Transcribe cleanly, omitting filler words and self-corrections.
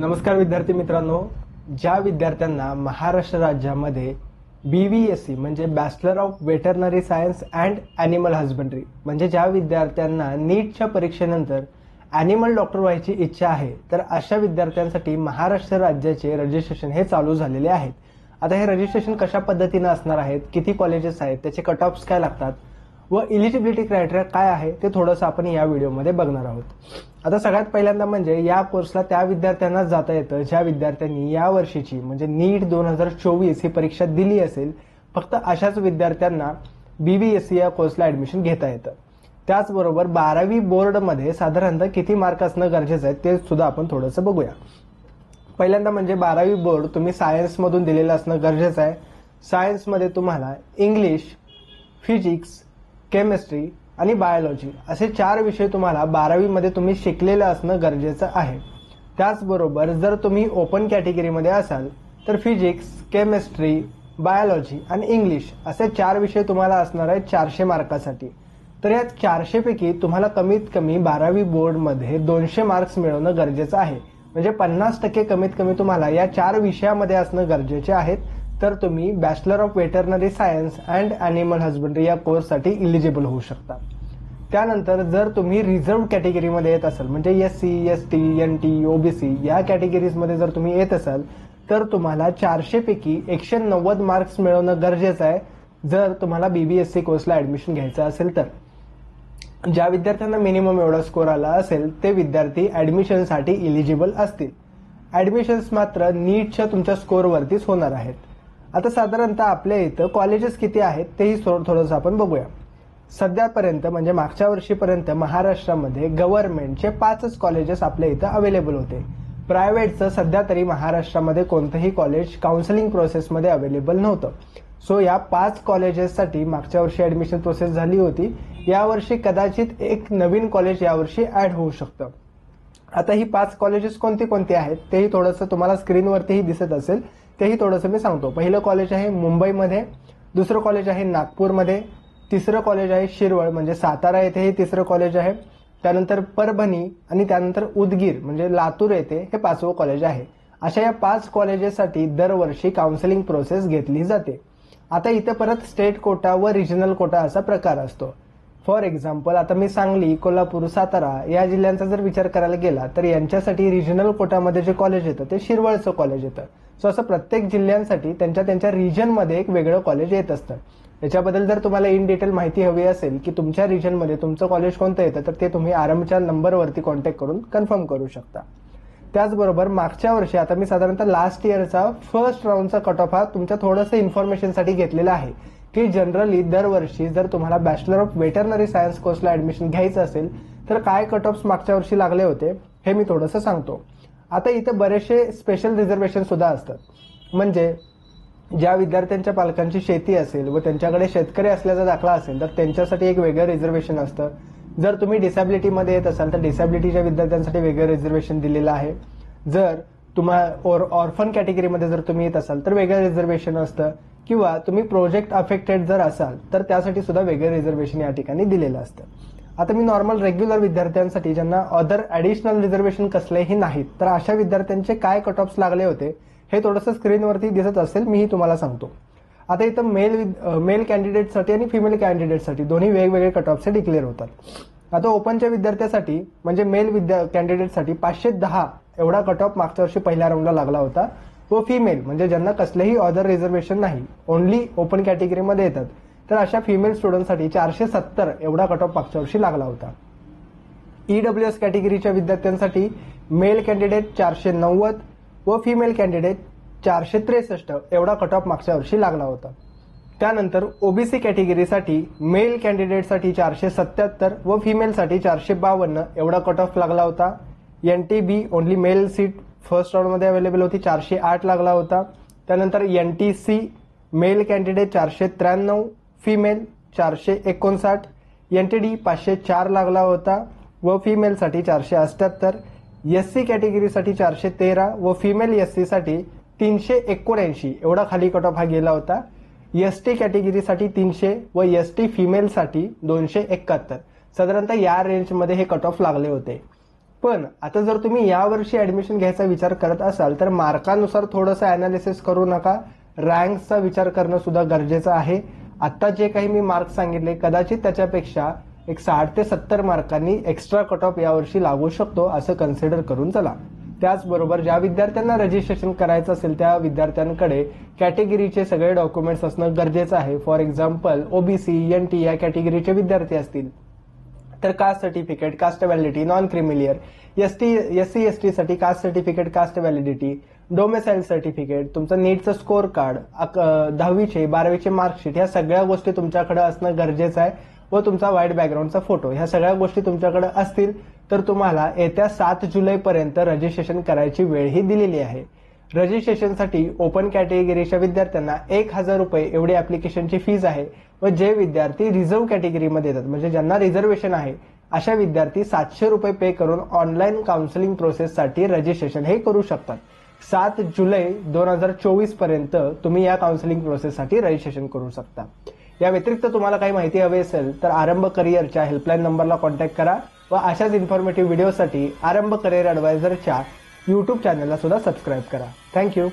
नमस्कार विद्यार्थी मित्रांनो, ज्या विद्यार्थ्यांना महाराष्ट्र राज्यामध्ये BVSC म्हणजे bachelor of veterinary science and animal husbandry म्हणजे ज्या विद्यार्थ्यांना नीटच्या परीक्षेनंतर ॲनिमल डॉक्टर व्हायची इच्छा आहे, तर अशा विद्यार्थ्यांसाठी महाराष्ट्र राज्याचे रजिस्ट्रेशन हे चालू झालेले आहेत. आता हे रजिस्ट्रेशन कशा पद्धतीने असणार आहेत, किती कॉलेजेस आहेत, त्याचे कट ऑफ्स काय लागतात व इलिजिबिलिटी क्रायटेरिया काय आहे ते थोडंसं आपण या व्हिडिओमध्ये बघणार आहोत. आता सगळ्यात पहिल्यांदा म्हणजे या कोर्सला त्या विद्यार्थ्यांना जाता येतं ज्या विद्यार्थ्यांनी या वर्षीची म्हणजे नीट 2024 ही परीक्षा दिली असेल. फक्त अशाच विद्यार्थ्यांना BVSC या कोर्सला ॲडमिशन घेता येतं. त्याचबरोबर 12वी बोर्डमध्ये साधारणतः किती मार्क असणं गरजेचं आहे ते सुद्धा आपण थोडंसं बघूया. पहिल्यांदा म्हणजे 12वी बोर्ड तुम्ही सायन्समधून दिलेलं असणं गरजेचं आहे. सायन्समध्ये तुम्हाला इंग्लिश, फिजिक्स, केमिस्ट्री आणि बायोलॉजी असे 4 विषय तुम्हाला 12वीमध्ये तुम्ही शिकलेलं असणं गरजेचं आहे. त्याचबरोबर जर तुम्ही ओपन कॅटेगरीमध्ये असाल तर फिजिक्स, केमिस्ट्री, बायोलॉजी आणि इंग्लिश असे 4 विषय तुम्हाला असणार आहेत 400 मार्कासाठी. तर या 400 पैकी तुम्हाला कमीत कमी 12वी बोर्डमध्ये 200 मार्क्स मिळवणं गरजेचं आहे. म्हणजे 50% कमीत कमी तुम्हाला या 4 विषयामध्ये असणं गरजेचे आहेत. तर तुम्ही bachelor of veterinary science and animal husbandry या कोर्ससाठी इलिजिबल होऊ शकता. त्यानंतर जर तुम्ही रिझर्व्ड कॅटेगरीमध्ये येत असाल म्हणजे SC, ST, NT, OBC या कॅटेगरीजमध्ये जर तुम्ही येत असाल तर तुम्हाला 400 पैकी 190 मार्क्स मिळवणं गरजेचं आहे जर तुम्हाला BVSC कोर्सला ॲडमिशन घ्यायचं असेल तर. ज्या विद्यार्थ्यांना मिनिमम एवढा स्कोर आला असेल ते विद्यार्थी ॲडमिशनसाठी इलिजिबल असतील. ॲडमिशन्स मात्र नीटच्या तुमच्या स्कोरवरतीच होणार आहेत. आता साधारणतः आपल्या इथं कॉलेजेस किती आहेत तेही थोडंसं आपण बघूया. सध्यापर्यंत म्हणजे मागच्या वर्षीपर्यंत महाराष्ट्रामध्ये गव्हर्नमेंटचे 5च कॉलेजेस आपल्या इथं अवेलेबल होते. प्रायव्हेटचं सध्या तरी महाराष्ट्रामध्ये कोणतंही कॉलेज काउन्सिलिंग प्रोसेसमध्ये अवेलेबल नव्हतं. सो या 5 कॉलेजेससाठी मागच्या वर्षी ॲडमिशन प्रोसेस झाली होती. यावर्षी कदाचित एक नवीन कॉलेज यावर्षी ॲड होऊ शकतं. आता ही 5 कॉलेजेस कोणती कोणती आहेत तेही थोडंसं तुम्हाला स्क्रीनवरतीही दिसत असेल, तेही थोडंसं मी सांगतो. पहिलं कॉलेज आहे मुंबईमध्ये, दुसरं कॉलेज आहे नागपूरमध्ये, तिसरं कॉलेज आहे शिरवळ म्हणजे सातारा येथे हे तिसरं कॉलेज आहे. त्यानंतर परभणी आणि त्यानंतर उदगीर म्हणजे लातूर येथे हे 5वं कॉलेज आहे. अशा या 5 कॉलेजेससाठी दरवर्षी काउन्सिलिंग प्रोसेस घेतली जाते. आता इथं परत स्टेट कोटा व रिजनल कोटा असा प्रकार असतो. फॉर एक्झाम्पल आता मी सांगली, कोल्हापूर, सातारा या जिल्ह्यांचा जर विचार करायला गेला तर यांच्यासाठी रिजनल कोटामध्ये जे कॉलेज येतं ते शिरवळचं कॉलेज येतं. सो असं प्रत्येक जिल्ह्यांसाठी त्यांच्या रिजनमध्ये एक वेगळं कॉलेज येत असतं. याच्याबद्दल जर तुम्हाला इन डिटेल माहिती हवी असेल की तुमच्या रिजनमध्ये तुमचं कॉलेज कोणतं येतं तर ते तुम्ही आरएमच्या नंबरवरती कॉन्टॅक्ट करून कन्फर्म करू शकता. त्याचबरोबर मागच्या वर्षी आता मी साधारणतः लास्ट इयरचा फर्स्ट राऊंडचा कट ऑफ हा तुमच्या थोडंसं इन्फॉर्मेशनसाठी घेतलेला आहे की जनरली दरवर्षी जर तुम्हाला बॅचलर ऑफ वेटरनरी सायन्स कोर्सला ॲडमिशन घ्यायचं असेल तर काय कट ऑफ्स मागच्या वर्षी लागले होते हे मी थोडंसं सांगतो. आता इथं बरेचसे स्पेशल रिझर्वेशन सुद्धा असतात. म्हणजे ज्या विद्यार्थ्यांच्या पालकांची शेती असेल व त्यांच्याकडे शेतकरी असल्याचा दाखला असेल तर त्यांच्यासाठी एक वेगळं रिझर्वेशन असतं. जर तुम्ही डिसॅबिलिटीमध्ये येत असाल तर डिसॅबिलिटीच्या विद्यार्थ्यांसाठी वेगळं रिझर्वेशन दिलेलं आहे. जर तुम्हाला ऑर्फन कॅटेगरीमध्ये जर तुम्ही येत असाल तर वेगळं रिझर्वेशन असतं. किंवा तुम्ही प्रोजेक्ट अफेक्टेड जर असाल तर त्यासाठी सुद्धा वेगळं रिझर्वेशन या ठिकाणी दिलेलं असतं. आता मी नॉर्मल रेग्युलर विद्यार्थ्यांसाठी ज्यांना अदर ॲडिशनल रिझर्वेशन कसलेही नाहीत तर अशा विद्यार्थ्यांचे काय कट ऑफ्स लागले होते हे थोडंसं स्क्रीनवरती दिसत असेल, मीही तुम्हाला सांगतो. आता इथं मेल कॅन्डिडेटसाठी आणि फिमेल कॅन्डिडेटसाठी दोन्ही वेगवेगळे कट ऑफ्स डिक्लेअर होतात. आता ओपनच्या विद्यार्थ्यासाठी म्हणजे मेल कॅन्डिडेटसाठी 510 एवढा कट ऑफ मागच्या वर्षी पहिल्या राऊंडला लागला होता. व फिमेल म्हणजे ज्यांना कसलेही अदर रिझर्वेशन नाही, ओनली ओपन कॅटेगरीमध्ये येतात तर अशा फिमेल स्टुडंटसाठी 470 एवढा कट ऑफ मागच्या वर्षी लागला होता. EWS कॅटेगरीच्या विद्यार्थ्यांसाठी मेल कॅन्डिडेट 490 व फिमेल कॅन्डिडेट 463 एवढा कट ऑफ मागच्या वर्षी लागला होता. त्यानंतर OBC कॅटेगरीसाठी मेल कॅन्डिडेटसाठी 477 व फिमेलसाठी 452 एवढा कट ऑफ लागला होता. NTB only mail seat first राऊंडमध्ये अवेलेबल होती, 408 लागला होता. त्यानंतर NTC mail candidate 493, female 459, NTD 504 लागला होता व फिमेलसाठी 478. SC कॅटेगरीसाठी 413 व फिमेल SC साठी 379 एवढा खाली कट ऑफ हा गेला होता. ST कॅटेगरीसाठी 300 व ST फिमेलसाठी 271. साधारणतः या रेंजमध्ये हे कट ऑफ लागले होते. पण आता जर तुम्ही यावर्षी ऍडमिशन घ्यायचा विचार करत असाल तर मार्कानुसार थोडंसं अनालिसिस करू नका. रँकचा विचार करणं सुद्धा गरजेचं आहे. आता जे काही मी मार्क्स सांगितले कदाचित त्याच्यापेक्षा एक 60 ते 70 मार्कांनी एक्स्ट्रा कट ऑफ यावर्षी लागू शकतो असं कन्सिडर करून चला. त्याचबरोबर ज्या विद्यार्थ्यांना रजिस्ट्रेशन करायचं असेल त्या विद्यार्थ्यांकडे कॅटेगरीचे सगळे डॉक्युमेंट्स असणं गरजेचं आहे. फॉर एक्झाम्पल ओबीसी, एनटी या कॅटेगरीचे विद्यार्थी असतील तर caste certificate, caste validity, non creamy layer, SC ST साठी caste certificate, caste validity, domicile certificate, तुमचं नीटचं स्कोर कार्ड, 10वीचे 12वीचे मार्कशीट, ह्या सगळ्या गोष्टी तुमच्याकडे असणं गरजेचं आहे व तुमचा व्हाईट बॅकग्राऊंडचा फोटो, ह्या सगळ्या गोष्टी तुमच्याकडे असतील तर तुम्हाला येत्या 7 जुलैपर्यंत रजिस्ट्रेशन करायची वेळ ही दिलेली आहे. रजिस्ट्रेशनसाठी ओपन कॅटेगरीच्या विद्यार्थ्यांना 1000 रुपये एवढी ऍप्लिकेशनची फीज आहे व जे विद्यार्थी रिझर्व्ह कॅटेगरीमध्ये येतात म्हणजे ज्यांना रिझर्वेशन आहे अशा विद्यार्थी 700 रुपये पे करून ऑनलाईन काउन्सिलिंग प्रोसेससाठी रजिस्ट्रेशन हे करू शकतात. 7 जुलै 2024 पर्यंत तुम्ही या काउन्सिलिंग प्रोसेससाठी रजिस्ट्रेशन करू शकता. या व्यतिरिक्त तुम्हाला काही माहिती हवी असेल तर आरंभ करिअरच्या हेल्पलाईन नंबरला कॉन्टॅक्ट करा व अशाच इन्फॉर्मेटिव्ह व्हिडिओसाठी आरंभ करिअर ॲडवायझरच्या यूट्यूब चॅनलला सुद्धा सबस्क्राईब करा. थँक्यू.